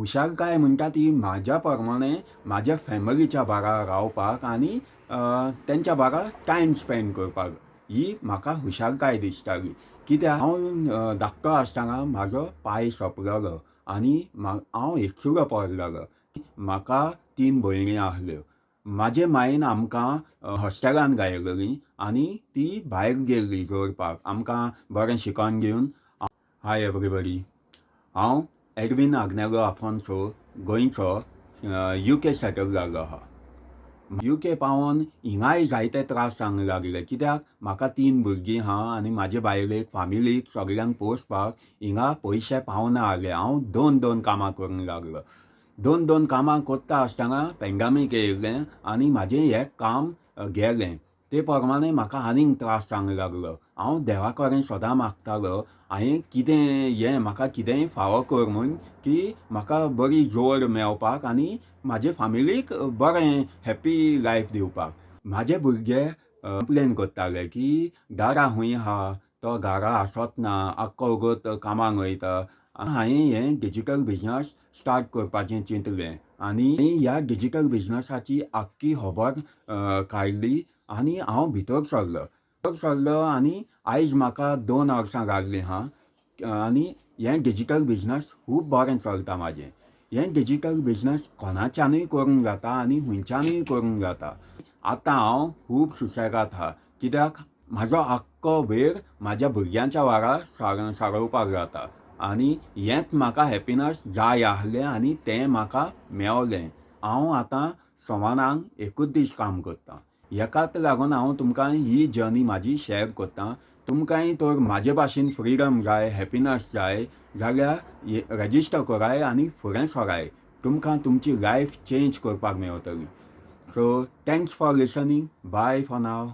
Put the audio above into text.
हुशारकाय म्हणटा ती म्हाज्या प्रमाणे म्हाज्या फॅमिलीच्या बारा रावपाक आनी तेंच्या बारा टायम स्पेंड करपाक ही म्हाका हुशारकाय दिसताली. कित्याक हांव धाकटो आसतना म्हाजो पाय सोंपलोलो आनी हांव एकसुलो पडलोलो. म्हाका 3 भयणी आसल्यो. म्हाजे मायन आमकां हॉस्टेलान घालयली आनी ती भायर गेल्ली जोडपाक आमकां बरें शिकोन दिवन. हाय एवरीबडी, हांव एडविन आग्नेलो आफोन्सो गोंयचो UK सेटल जाल्लो आहा. UK पावोन हिंगाय जायते त्रास जावंक लागले कित्याक म्हाका 3 भुरगीं आहा आनी म्हाजे बायलेक फामिलीक सगळ्यांक पोसपाक हिंगा पयशे पावना जाले. हांव 2 कामां करूंक लागलो. 2 कामां कोत्ता आसतना पेंडेमीक येयल्लें आनी म्हाजें हें काम गेलें. ते प्रमाणे म्हाका आनीक त्रास जावंक लागलो. हांव देवा कडेन सदां मागतालो हांवें कितें म्हाका कितेंय फावो कर म्हूण की म्हाका बरी जोड मेळपाक आनी म्हाजे फामिलीक बरें हॅप्पी लायफ दिवपाक. म्हाजे भुरगे कंप्लेन कोत्ताले की डाडा खूंय आहा, तो घरा आसत ना, आख्खो वगत कामाक वयता. हांवें हें डिजिटल बिजनस स्टार्ट करपाचें चिंतलें आनी ह्या डिजिटल बिजनसाची आख्खी खबर काडली आनी हांव भितर सरलो आनी आयज म्हाका 2 वर्सां जाल्लीं आहा आनी हें डिजिटल बिजनस खूब बरें चलता म्हाजें. हें डिजिटल बिजनस कोणाच्यानूय करूंक जाता आनी हुंयच्यानूय करूंक जाता. आतां हांव खूब सुसेगाद आहा कित्याक म्हाजो आख्खो वेळ म्हाज्या भुरग्यांच्या वांगडा सारोवपाक जाता आनी हेंच म्हाका हॅपिनस जाय आसलें आनी तें म्हाका मेळ्ळें. हांव आतां सवानाक 1 दीस काम करतां. हेकाच लागून हांव तुमकां ही जर्नी म्हाजी शेअर कोत्तां. तुमकांय तर म्हाजे भाशेन फ्रिडम जाय, हॅपिनस जाय जाल्यार रजिस्टर कराय आनी फुडें सराय. तुमकां तुमची लायफ चेंज करपाक मेळटली. So thanks for listening. Bye for now.